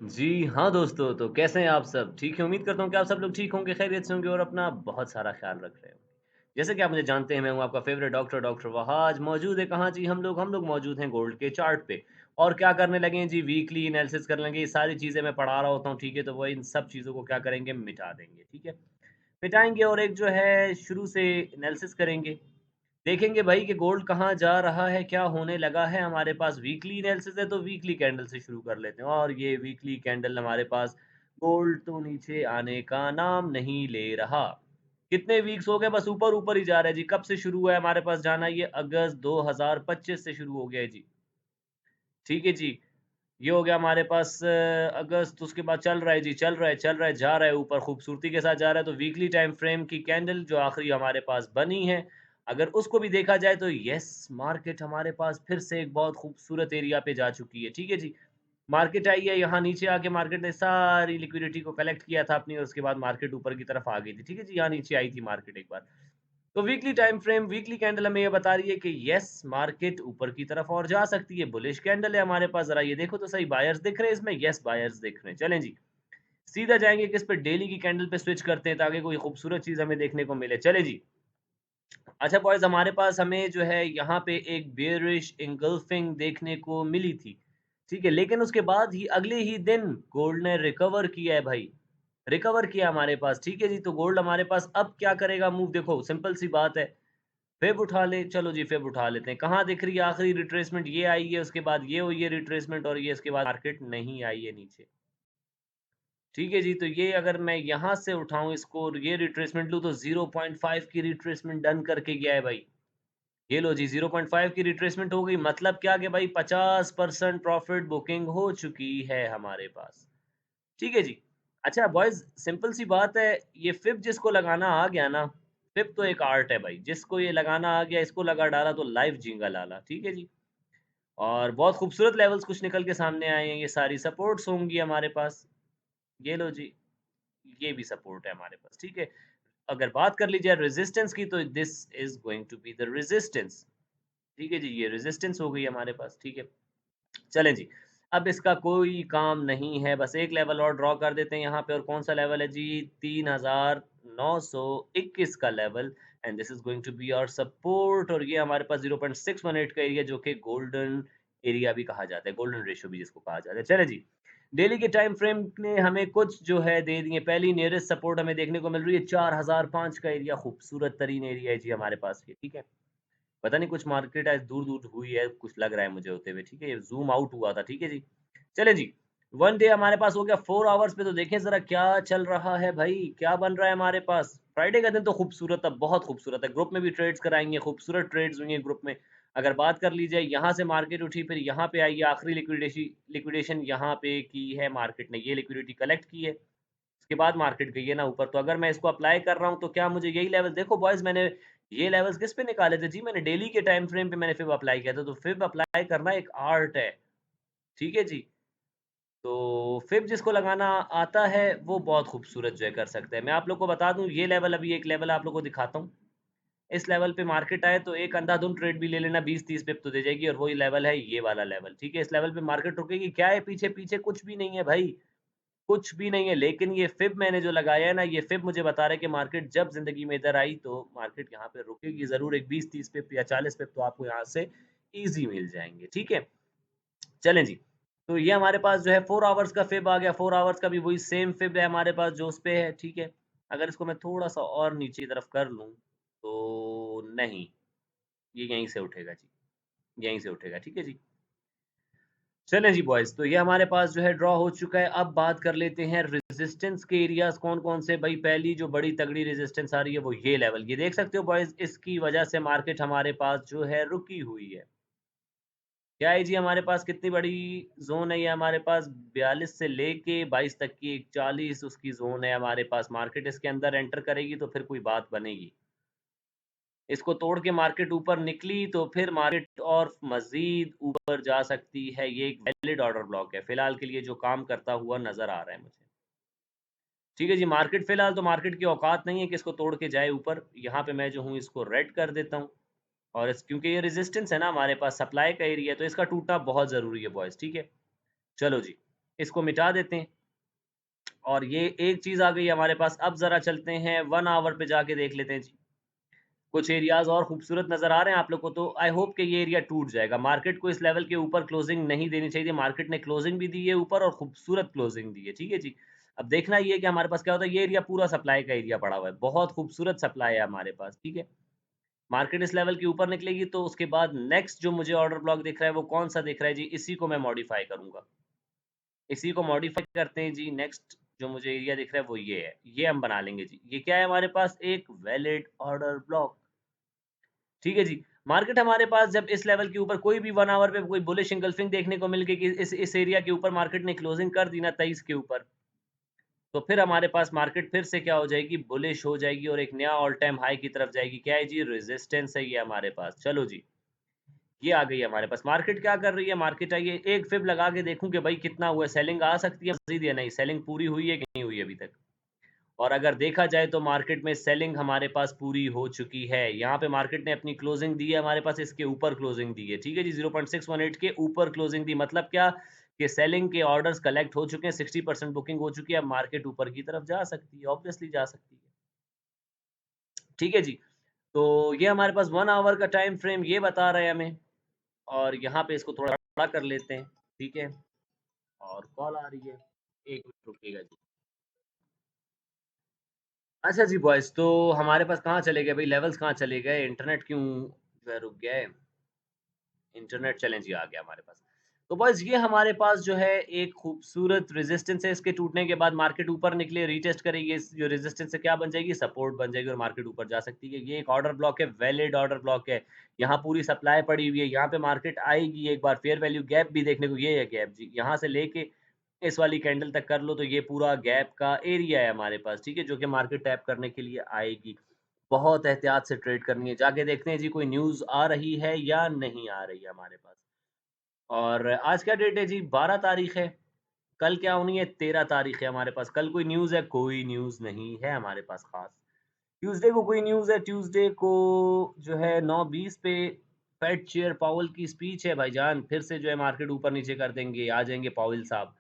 जी, हाँ दोस्तों, तो कैसे हैं आप सब? ठीक है, उम्मीद करता हूँ कि आप सब लोग ठीक होंगे, खैरियत से होंगे और अपना बहुत सारा ख़्याल रख रहे होंगे। जैसे कि आप मुझे जानते हैं, मैं हूँ आपका फ़ेवरेट डॉक्टर वहाज, मौजूद है कहाँ जी हम लोग मौजूद हैं गोल्ड के चार्ट पे। और क्या करने लगे हैं जी, वीकली एनालिसिस करने लगे, ये सारी चीज़ें मैं पढ़ा रहा होता हूँ, ठीक है? तो वो इन सब चीज़ों को क्या करेंगे, मिटा देंगे, ठीक है? मिटाएँगे और एक जो है शुरू से एनालिसिस करेंगे। देखेंगे भाई कि गोल्ड कहाँ जा रहा है, क्या होने लगा है, हमारे पास वीकली एनालिसिस है तो वीकली कैंडल से शुरू कर लेते हैं और ये वीकली कैंडल हमारे पास गोल्ड तो नीचे आने का नाम नहीं ले रहा। कितने वीक्स हो गए बस ऊपर-ऊपर ही जा रहा है जी। कब से शुरू हुआ है हमारे पास जाना ये अगस्त 2025 से शुरू हो गया है जी। ठीक है जी। ये हो गया हमारे पास अगस्त उसके बाद चल रहा है जी, चल रहा है, जा रहा है ऊपर खूबसूरती के साथ जा रहा है। तो वीकली टाइम फ्रेम की कैंडल जो आखिरी हमारे पास बनी है, अगर उसको भी देखा जाए तो यस, मार्केट हमारे पास फिर से एक बहुत खूबसूरत एरिया पे जा चुकी है। ठीक है जी। मार्केट आई है, यहाँ नीचे आके मार्केट ने सारी लिक्विडिटी को कलेक्ट किया था अपनी और उसके बाद मार्केट ऊपर की तरफ आ गई थी। ठीक है जी, यहाँ नीचे आई थी मार्केट एक बार। तो weekly time frame weekly candle हमें ये बता रही है कि यस मार्केट ऊपर की तरफ और जा सकती है। बुलिश कैंडल है हमारे पास, जरा ये देखो तो सही, बायर्स दिख रहे हैं इसमें? यस, बायर्स दिख रहे हैं। चलें जी, सीधा जाएंगे किस पे, डेली की कैंडल पे स्विच करते हैं ताकि कोई खूबसूरत चीज हमें देखने को मिले। चले जी। अच्छा बॉयज, हमारे पास हमें जो है यहाँ पे एक बेयरिश इंगल्फिंग देखने को मिली थी, ठीक है? लेकिन उसके बाद ही अगले ही दिन गोल्ड ने रिकवर किया है भाई, रिकवर किया हमारे पास। ठीक है जी, तो गोल्ड हमारे पास अब क्या करेगा मूव, देखो सिंपल सी बात है, फ़िब उठा ले, चलो जी फ़िब उठा लेते हैं। कहाँ दिख रही है आखिरी रिट्रेसमेंट, ये आई है, उसके बाद ये हुई है रिट्रेसमेंट और ये इसके बाद मार्केट नहीं आई है नीचे। ठीक है जी, तो ये अगर मैं यहाँ से उठाऊँ इसको और ये रिट्रेसमेंट लूँ तो 0.5 की रिट्रेसमेंट डन करके गया है भाई। ये लो जी 0.5 की रिट्रेसमेंट हो गई, मतलब क्या कि भाई 50% प्रॉफ़िट बुकिंग हो चुकी है हमारे पास। ठीक है जी। अच्छा बॉयज़, सिंपल सी बात है, ये फ़िब जिसको लगाना आ गया ना, फ़िब तो एक आर्ट है भाई। जिसको ये लगाना आ गया, इसको लगा डाला तो लाइव झींगा लाला। ठीक है जी। और बहुत खूबसूरत लेवल्स कुछ निकल के सामने आए हैं। ये सारी सपोर्ट्स होंगी हमारे पास। ये लो जी, ये भी सपोर्ट है हमारे पास। ठीक है। अगर बात कर ली जाए रेज़िस्टेंस की तो this is going to be the resistance. ठीक है जी, ये रेज़िस्टेंस हो गई हमारे पास। ठीक है। चलें जी, अब इसका कोई काम नहीं है, बस एक लेवल और ड्रॉ कर देते हैं यहाँ पे और कौन-सा लेवल है जी 3921 का level and this is going to be our support और ये हमारे पास 0.618 का एरिया जो कि गोल्डन एरिया भी कहा जाता है, गोल्डन रेशियो भी जिसको कहा जाता है। चलें जी, डेली के टाइम फ्रेम ने हमें कुछ जो है दे दिए, पहली नियरेस्ट सपोर्ट हमें देखने को मिल रही है 4005 का एरिया, खूबसूरत तरीन एरिया है जी हमारे पास ये, ठीक है? पता नहीं कुछ मार्केट आज दूर-दूर हुई है, कुछ लग रहा है मुझे होते हुए, ठीक है? ये ज़ूम आउट हुआ था, ठीक है जी? चलें जी, 1 डे हमारे पास हो गया, 4 आवर्स पे तो देखें ज़रा क्या चल रहा है भाई, क्या बन रहा है हमारे पास? फ्राइडे का दिन तो खूबसूरत था, बहुत खूबसूरत है, ग्रुप में भी ट्रेड्स कराएँगे, खूबसूरत ट्रेड्स हुई हैं ग्रुप में। अगर बात कर ली जाए, यहाँ से मार्केट उठी, फिर यहाँ पे आई है, आखिरी लिक्विडेशन यहाँ पे की है मार्केट ने, ये लिक्विडिटी कलेक्ट की है। उसके बाद मार्केट गई है ना ऊपर, तो अगर मैं इसको अप्लाई कर रहा हूँ, तो क्या मुझे यही लेवल देखो बॉयज़, मैंने ये लेवल्स किस पे निकाले थे जी? मैंने डेली के टाइम फ्रेम पे मैंने फिब अप्लाई किया था, तो फिब अप्लाई करना एक आर्ट है, ठीक है जी? तो फिब जिसको लगाना आता है, वो बहुत खूबसूरत जो है कर सकता है। मैं आप लोग को बता दूँ, ये लेवल अभी एक लेवल आप लोग को दिखाता हूँ। इस लेवल पे मार्केट आए, तो एक अंधाधुंध ट्रेड भी ले लेना, 20-30 पिप तो दे जाएगी और वही लेवल है ये वाला लेवल, ठीक है? इस लेवल पे मार्केट रुकेगी, क्या है पीछे-पीछे? कुछ भी नहीं है भाई। कुछ भी नहीं है, लेकिन ये फ़िब मैंने जो लगाया है ना, ये फ़िब मुझे बता रहा है कि मार्केट जब ज़िंदगी में इधर आई, तो मार्केट यहाँ पे रुकेगी ज़रूर, एक 20-30 पिप या 40 पिप तो आपको यहाँ से ईज़ी मिल जाएँगे, ठीक है? चलें जी, तो ये हमारे पास जो है 4 आवर्स का फ़िब आ गया, 4 आवर्स का भी वही सेम फ़िब है हमारे पास जो उस पे है, ठीक है? अगर इसको मैं थोड़ा-सा और नीचे की तरफ कर लूँ, तो नहीं, ये यहीं से उठेगा जी, यहीं से उठेगा, ठीक है जी? चलें जी बॉयज़, तो ये हमारे पास जो है ड्रॉ हो चुका है। अब बात कर लेते हैं रेज़िस्टेंस के एरियाज़ कौन-कौन से। भई पहली जो बड़ी तगड़ी रेज़िस्टेंस आ रही है वो ये लेवल, ये देख सकते हो बॉयज़, इसकी वज़ह से मार्केट हमारे पास जो है रुकी हुई है। क्या है जी हमारे पास, कितनी बड़ी ज़ोन है ये हमारे पास, 42 से लेके 22 तक की एक 40 उसकी ज़ोन है हमारे पास। मार्केट इसके अंदर एंटर करेगी तो फिर कोई बात बनेगी। इसको तोड़ के मार्केट ऊपर निकली तो फिर मार्केट और मज़ीद ऊपर जा सकती है। ये एक वैलिड ऑर्डर ब्लॉक है। फ़िलहाल के लिए जो काम करता हुआ नज़र आ रहा है मुझे। ठीक है जी, मार्केट फ़िलहाल तो मार्केट की औकात नहीं है कि इसको तोड़ के जाए ऊपर। यहाँ पे मैं जो हूँ इसको रेड कर देता हूँ और इस क्योंकि ये रेज़िस्टेंस है ना हमारे पास, सप्लाई का एरिया है, तो इसका टूटना बहुत ज़रूरी है बॉयज़, ठीक है? चलो जी, इसको मिटा देते हैं और ये एक चीज़ आ गई हमारे पास। अब ज़रा चलते हैं 1 आवर पे जाके देख लेते हैं जी। कुछ एरियाज़ और खूबसूरत नज़र आ रहे हैं आप लोग को, तो आई होप कि ये एरिया टूट जाएगा। मार्केट को इस लेवल के ऊपर क्लोजिंग नहीं देनी चाहिए थी। मार्केट ने क्लोजिंग भी दी है ऊपर और खूबसूरत क्लोजिंग दी है, ठीक है जी। अब देखना ये है कि हमारे पास क्या होता है। ये एरिया पूरा सप्लाई का एरिया पड़ा हुआ है, बहुत खूबसूरत सप्लाई है हमारे पास, ठीक है। मार्केट इस लेवल के ऊपर निकलेगी तो उसके बाद नेक्स्ट जो मुझे ऑर्डर ब्लॉक दिख रहा है वो कौन-सा दिख रहा है जी, इसी को मैं मॉडिफ़ाई करूँगा। इसी को मॉडिफ़ाई करते हैं जी। नेक्स्ट जो मुझे एरिया दिख रहा है वो ये है। ये हम बना लेंगे जी। ये क्या है हमारे पास, एक वैलिड ऑर्डर ब्लॉक। ठीक है जी। मार्केट हमारे पास जब इस लेवल के ऊपर कोई भी 1 आवर पे कोई बुलिश एंगल्फिंग देखने को मिल गई कि इस एरिया के ऊपर मार्केट ने क्लोजिंग कर दी ना 23 के ऊपर, तो फिर हमारे पास मार्केट फिर से क्या हो जाएगी, बुलिश हो जाएगी और एक नया ऑल टाइम हाई की तरफ जाएगी। क्या है जी, रेजिस्टेंस है ये हमारे पास। चलो जी, ये आ गई है हमारे पास। मार्केट क्या कर रही है, मार्केट आई है, एक फिब लगा के देखूँ कि भाई कितना हुआ है, सेलिंग आ सकती है मज़ीद या नहीं, सेलिंग पूरी हुई है कि नहीं हुई अभी तक। और अगर देखा जाए तो मार्केट में सेलिंग हमारे पास पूरी हो चुकी है। यहाँ पे मार्केट ने अपनी क्लोजिंग दी है हमारे पास, इसके ऊपर क्लोजिंग दी है। ठीक है जी, 0.618 के ऊपर क्लोजिंग दी, मतलब क्या कि सेलिंग के ऑर्डर्स कलेक्ट हो चुके हैं, 60% बुकिंग हो चुकी है। अब मार्केट ऊपर की तरफ जा सकती है, ऑब्वियसली जा सकती है। ठीक है जी, तो ये हमारे पास 1 आवर का टाइम फ्रेम ये बता रहा है हमें। और यहाँ पे इसको थोड़ा बड़ा कर लेते हैं, ठीक है। और कॉल आ रही है, 1 मिनट रुकिएगा जी। अच्छा जी बॉयज़, तो हमारे पास कहाँ चले गए भाई, लेवल्स कहाँ चले गए? इंटरनेट क्यों जो है रुक गया है? इंटरनेट चैलेंज ही आ गया हमारे पास। तो बॉयज़ ये हमारे पास जो है एक खूबसूरत रेज़िस्टेंस है, इसके टूटने के बाद मार्केट ऊपर निकले, रीटेस्ट करेगी, इस जो रेज़िस्टेंस है क्या बन जाएगी? सपोर्ट बन जाएगी और मार्केट ऊपर जा सकती है। ये एक ऑर्डर ब्लॉक है, वैलिड ऑर्डर ब्लॉक है। यहाँ पूरी सप्लाई पड़ी हुई है, यहाँ पे मार्केट आएगी एक बार, फेयर वैल्यू गैप भी देखने को, ये है गैप जी। यहाँ से लेके इस वाली कैंडल तक कर लो तो ये पूरा गैप का एरिया है हमारे पास, ठीक है? जो कि मार्केट टैप करने के लिए आएगी। बहुत एहतियात से ट्रेड करनी है। जाके देखते हैं जी कोई न्यूज़ आ रही है या नहीं आ रही है हमारे पास। और आज क्या डेट है जी? 12 तारीख है। कल क्या होनी है? 13 तारीख है हमारे पास। कल कोई न्यूज़ है? कोई न्यूज़ नहीं है हमारे पास ख़ास। ट्यूसडे को कोई न्यूज़ है? ट्यूसडे को जो है 9:20 पे फेड चेयर पावेल की स्पीच है भाईजान। फिर से जो है मार्केट ऊपर-नीचे कर देंगे, आ जाएँगे पावेल साहब।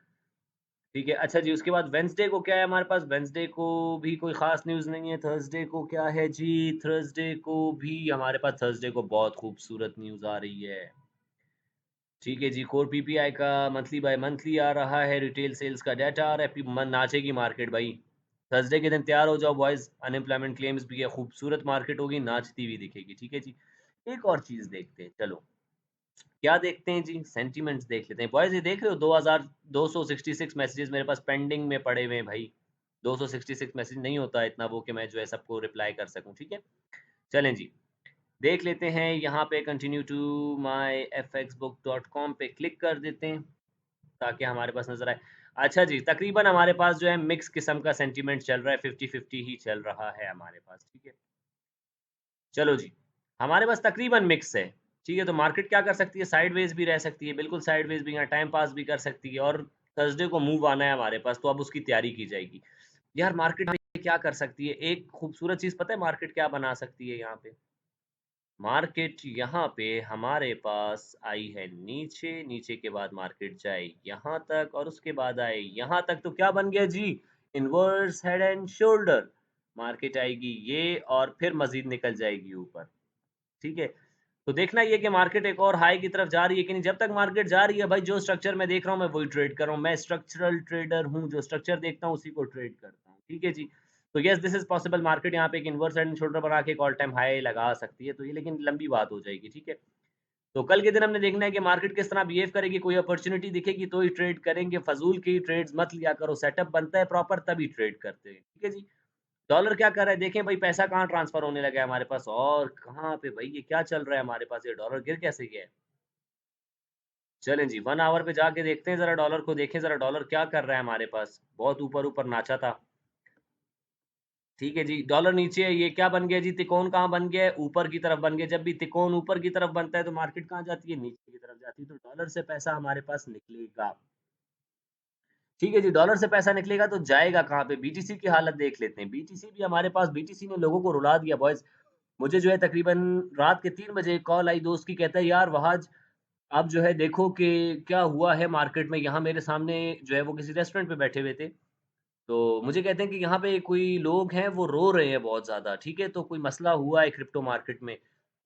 ठीक है। अच्छा जी, उसके बाद वेडनेसडे को क्या है हमारे पास? वेडनेसडे को भी कोई ख़ास न्यूज़ नहीं है। थर्सडे को क्या है जी? थर्सडे को भी हमारे पास थर्सडे को बहुत खूबसूरत न्यूज़ आ रही है। ठीक है जी, कोर पीपीआई का मंथली बाय मंथली आ रहा है, रिटेल सेल्स का डाटा आ रहा है, नाचेगी मार्केट भाई। थर्सडे के दिन तैयार हो जाओ बॉयज़, अनएम्प्लॉयमेंट क्लेम्स भी है, खूबसूरत मार्केट होगी, नाचती हुई दिखेगी। ठीक है जी। एक और चीज़ देखते हैं, चलो। क्या देखते हैं जी? सेंटिमेंट्स देख लेते हैं। बॉयज़ ये देख रहे हो 2266 मैसेजेस मेरे पास पेंडिंग में पड़े हुए हैं भाई। 266 मैसेज नहीं होता इतना वो कि मैं जो है सबको रिप्लाई कर सकूँ, ठीक है? चलें जी, देख लेते हैं यहाँ पे कंटिन्यू टू माय fxbook.com पे क्लिक कर देते हैं, ताकि हमारे पास नज़र आए। अच्छा जी, तकरीबन हमारे पास जो है मिक्स किस्म का सेंटिमेंट चल रहा है, 50-50 ही चल रहा है हमारे पास, ठीक है? चलो जी, हमारे पास तकरीबन मिक्स है, ठीक है? तो मार्केट क्या कर सकती है, साइडवेज़ भी रह सकती है, बिल्कुल साइडवेज़ भी, यहाँ टाइम पास भी कर सकती है और थर्सडे को मूव आना है हमारे पास, तो अब उसकी तैयारी की जाएगी। यार मार्केट क्या कर सकती है, एक खूबसूरत चीज़ पता है मार्केट क्या बना सकती है यहाँ पे? मार्केट यहाँ पे हमारे पास आई है नीचे, नीचे के बाद मार्केट जाए यहाँ तक और उसके बाद आए यहाँ तक, तो क्या बन गया जी? Inverse head and shoulder. Market आएगी ये और फिर मज़ीद निकल जाएगी ऊपर। ठीक है? तो देखना ये है कि मार्केट एक और हाई की तरफ जा रही है कि नहीं। जब तक मार्केट जा रही है भाई, जो स्ट्रक्चर मैं देख रहा हूँ मैं वही ट्रेड कर रहा हूँ। मैं स्ट्रक्चरल ट्रेडर हूँ, जो स्ट्रक्चर देखता हूँ उसी को ट्रेड करता हूँ। ठीक है जी? तो yes this is possible, market यहाँ पे एक इन्वर्स हेड एंड शोल्डर बना के एक ऑल टाइम हाई लगा सकती है। तो ये लेकिन लंबी बात हो जाएगी, ठीक है? तो कल के दिन हमने देखना है कि मार्केट किस तरह बिहेव करेगी, कोई अपॉर्च्युनिटी दिखेगी तो ही ट्रेड करेंगे, फ़ज़ूल की ट्रेड्स मत लिया करो, सेटअप बनता है प्रॉपर तभी ट्रेड करते हैं। ठीक है जी? डॉलर क्या कर रहा है देखें भाई, पैसा कहाँ ट्रांसफर होने लगा है हमारे पास और कहाँ पे भाई, ये क्या चल रहा है हमारे पास, ये डॉलर गिर कैसे गया है? चलें जी 1 आवर पे जाके देखते हैं ज़रा, डॉलर को देखें ज़रा, डॉलर क्या कर रहा है हमारे पास। बहुत ऊपर-ऊपर नाचा था। ठीक है जी, डॉलर नीचे है, ये क्या बन गया जी, त्रिकोण कहाँ बन गया है? ऊपर की तरफ बन गया। जब भी त्रिकोण ऊपर की तरफ बनता है तो मार्केट कहाँ जाती है? नीचे की तरफ जाती है। तो डॉलर से पैसा हमारे पास निकलेगा। ठीक है जी, डॉलर से पैसा निकलेगा तो जाएगा कहाँ पे? बीटीसी की हालत देख लेते हैं। बीटीसी भी हमारे पास, बीटीसी ने लोगों को रुला दिया बॉयज़। मुझे जो है तकरीबन रात के 3 बजे कॉल आई दोस्त की, कहता है यार वहाज अब जो है देखो कि क्या हुआ है मार्केट में, यहाँ मेरे सामने जो है वो किसी रेस्टोरेंट पे बैठे हुए थे। तो मुझे कहते हैं कि यहाँ पे कोई लोग हैं वो रो रहे हैं बहुत ज़्यादा, ठीक है? तो कोई मसला हुआ है क्रिप्टो मार्केट में,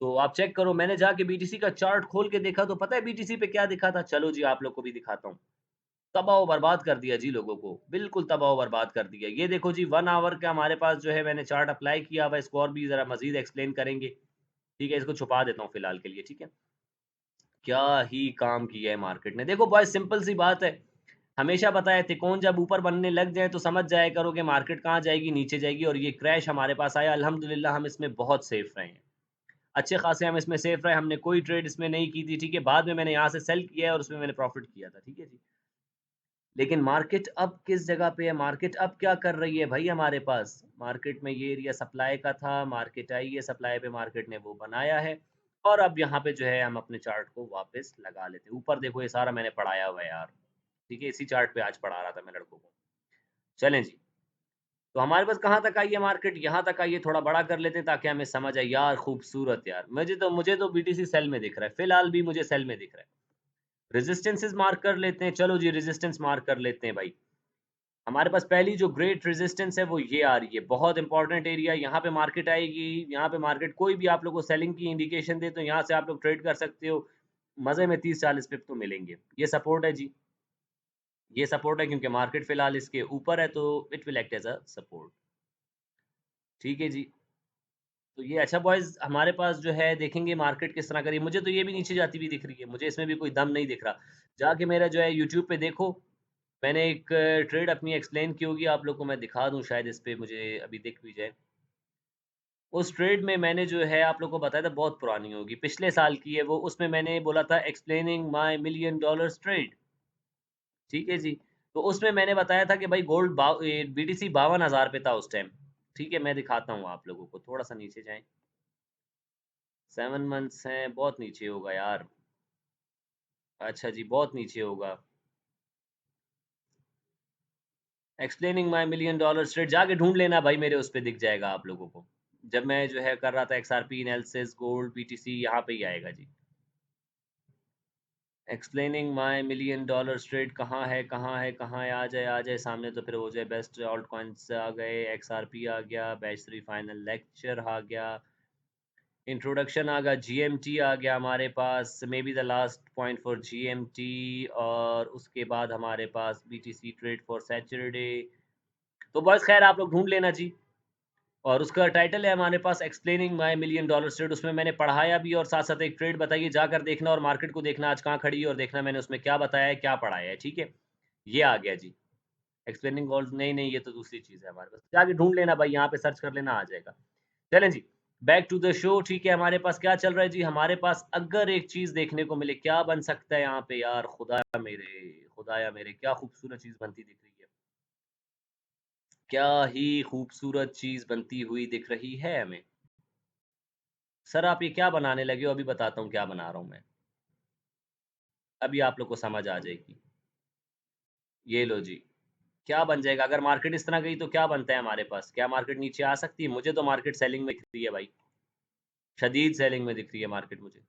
तो आप चेक करो। मैंने जाके बीटीसी का चार्ट खोल के देखा तो पता है बीटीसी पे क्या दिखा था? चलो जी आप लोग को भी दिखाता हूँ। तबाह-ओ-बर्बाद कर दिया जी लोगों को, बिल्कुल तबाह-ओ-बर्बाद कर दिया। ये देखो जी 1 आवर का हमारे पास जो है मैंने चार्ट अप्लाई किया हुआ है, इसको और भी ज़रा मज़ीद एक्सप्लेन करेंगे, ठीक है? इसको छुपा देता हूँ फिलहाल के लिए, ठीक है? क्या ही काम किया है मार्केट ने। देखो बॉयज़ सिंपल सी बात है, हमेशा बताए थे कौन जब ऊपर बनने लग जाए तो समझ जाया करो कि मार्केट कहाँ जाएगी, नीचे जाएगी और ये क्रैश हमारे पास आया। अल्हम्दुलिल्लाह हम इसमें बहुत सेफ रहे हैं। अच्छे खासे हम इसमें सेफ रहे, हमने कोई ट्रेड इसमें नहीं की थी, ठीक है? बाद में मैंने यहाँ से सेल किया है और उसमें मैंने प्रॉफ़िट किया था, ठीक है जी? लेकिन मार्केट अब किस जगह पे है? मार्केट अब क्या कर रही है भाई हमारे पास? मार्केट में ये एरिया सप्लाई का था, मार्केट आई है, सप्लाई पे मार्केट ने वो बनाया है और अब यहाँ पे जो है हम अपने चार्ट को वापस लगा लेते हैं। ऊपर देखो ये सारा मैंने पढ़ाया हुआ है यार, ठीक है? इसी चार्ट पे आज पढ़ा रहा था मैं लड़कों को। चलें जी, तो हमारे पास कहाँ तक आई है मार्केट? यहाँ तक आई है, थोड़ा बड़ा कर लेते हैं ताकि हमें समझ आए। यार खूबसूरत यार, मुझे तो बीटीसी सेल में दिख रहा है, फिलहाल भी मुझे सेल में दिख रहा है। रेजिस्टेंसेस मार्क कर लेते हैं, चलो जी रेजिस्टेंस मार्क कर लेते हैं भाई। हमारे पास पहली जो ग्रेट रेजिस्टेंस है वो ये आ रही है, बहुत इंपॉर्टेंट एरिया। यहाँ पे मार्केट आएगी, यहाँ पे मार्केट कोई भी आप लोग को सेलिंग की इंडिकेशन दे तो यहाँ से आप लोग ट्रेड कर सकते हो। मज़े में 30-40 पिप तो मिलेंगे। ये सपोर्ट है जी, ये सपोर्ट है क्योंकि मार्केट फिलहाल इसके ऊपर है तो it will act as a support. ठीक है जी। तो ये अच्छा बॉयज़ हमारे पास जो है देखेंगे मार्केट किस तरह करी। मुझे तो ये भी नीचे जाती हुई दिख रही है, मुझे इसमें भी कोई दम नहीं दिख रहा। जाके मेरा जो है यूट्यूब पे देखो, मैंने एक ट्रेड अपनी एक्सप्लेन की होगी, आप लोग को मैं दिखा दूँ शायद इस पे मुझे अभी दिख भी जाए। उस ट्रेड में मैंने जो है आप लोग को बताया था बहुत पुरानी होगी, पिछले साल की है वो, उसमें मैंने बोला था explaining my million dollars trade, ठीक है जी। तो उसमें मैंने बताया था कि भाई बीटीसी 52,000 पे था उस टाइम, ठीक है? मैं दिखाता हूँ आप लोगों को, थोड़ा-सा नीचे जाएँ। 7 मंथ्स हैं, बहुत नीचे होगा यार। अच्छा जी, बहुत नीचे होगा। Explaining my million dollar trade जाके ढूँढ लेना भाई, मेरे उस पे दिख जाएगा आप लोगों को। जब मैं जो है कर रहा था एक्सआरपी एनालिसिस गोल्ड बीटीसी यहाँ पे ही आएगा जी। Explaining my million dollar trade कहाँ है, कहाँ है, कहाँ है? आ जाए सामने तो फिर हो जाए। बेस्ट ऑल्ट कॉइन्स आ गए, एक्सआरपी आ गया, बैच 3 फाइनल लेक्चर आ गया, इंट्रोडक्शन आ गया, जीएमटी आ गया हमारे पास, maybe the last point for GMT और उसके बाद हमारे पास बीटीसी ट्रेड फॉर सैटरडे। तो बस खैर आप लोग ढूँढ लेना जी। और उसका टाइटल है हमारे पास explaining my million dollar trade. उसमें मैंने पढ़ाया भी और साथ-साथ एक ट्रेड बताई है, जाकर देखना और मार्केट को देखना आज कहाँ खड़ी है और देखना मैंने उसमें क्या बताया है, क्या पढ़ाया है, ठीक है? ये आ गया जी। एक्सप्लेनिंग गोल्स नहीं, ये तो दूसरी चीज़ है हमारे पास। जाके ढूँढ लेना भाई, यहाँ पे सर्च कर लेना आ जाएगा। चलें जी, बैक टू द शो ठीक है, हमारे पास क्या चल रहा है जी? हमारे पास अगर एक चीज़ देखने को मिले, क्या बन सकता है यहाँ पे यार? खुदाया मेरे, क्या खूबसूरत चीज़ बनती दिख रही है। क्या ही खूबसूरत चीज़ बनती हुई दिख रही है हमें। सर आप ये क्या बनाने लगे हो? अभी बताता हूँ क्या बना रहा हूँ मैं। अभी आप लोग को समझ आ जाएगी। ये लो जी, क्या बन जाएगा? अगर मार्केट इस तरह गई तो क्या बनता है हमारे पास? क्या मार्केट नीचे आ सकती है? मुझे तो मार्केट सेलिंग में दिख रही है भाई, शदीद सेलिंग में दिख रही है मार्केट मुझे।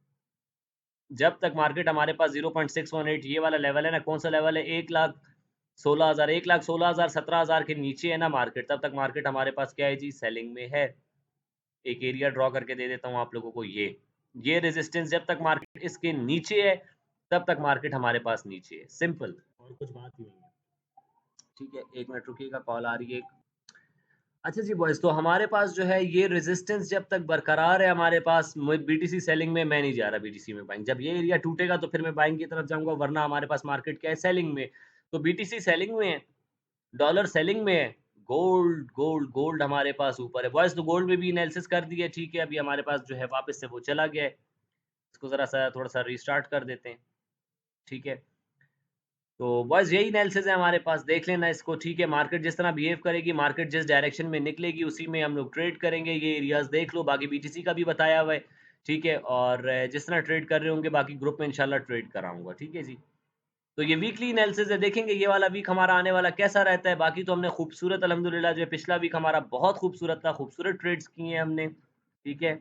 जब तक मार्केट हमारे पास 0.618 ये वाला लेवल है ना, कौन-सा लेवल है? 1,16,000 1,16,000 17,000 के नीचे है ना मार्केट, तब तक मार्केट हमारे पास क्या है जी? सेलिंग में है। एक एरिया ड्रॉ करके दे देता हूँ आप लोगों को ये। ये रेजिस्टेंस जब तक मार्केट इसके नीचे है, तब तक मार्केट हमारे पास नीचे है। सिंपल और कुछ बात ही नहीं है। ठीक है, 1 मिनट रुकिएगा, कॉल आ रही है एक। अच्छा जी बॉयज़, तो हमारे पास जो है ये रेजिस्टेंस जब तक बरकरार है हमारे पास, बीटीसी सेलिंग में मैं नहीं जा रहा बीटीसी में बाइंग। जब ये एरिया टूटेगा तो फिर मैं बाइंग की तरफ जाऊँगा, वरना हमारे पास मार्केट क्या है? सेलिंग में। तो बीटीसी सेलिंग में है, डॉलर सेलिंग में है, गोल्ड हमारे पास ऊपर है। बॉयज़ तो गोल्ड में भी एनालिसिस कर दिया, ठीक है, अभी हमारे पास जो है वापस से वो चला गया है। इसको ज़रा-सा थोड़ा-सा रिस्टार्ट कर देते हैं, ठीक है। तो बस यही एनालिसिस है हमारे पास, देख लेना इसको, ठीक है। मार्केट जिस तरह बिहेव करेगी, मार्केट जिस डायरेक्शन में निकलेगी, उसी में हम लोग ट्रेड करेंगे। ये एरियाज़ देख लो, बाकी बीटीसी का भी बताया हुआ है, ठीक है। और जिस तरह ट्रेड कर रहे होंगे, बाकी ग्रुप में इंशाल्लाह ट्रेड कराऊँगा, ठीक है जी। तो ये वीकली एनालिसिस है, देखेंगे ये वाला वीक हमारा आने वाला कैसा रहता है। बाकी तो हमने खूबसूरत अल्हम्दुलिल्लाह जो है पिछला वीक हमारा बहुत खूबसूरत था, खूबसूरत ट्रेड्स किए हैं हमने, ठीक है।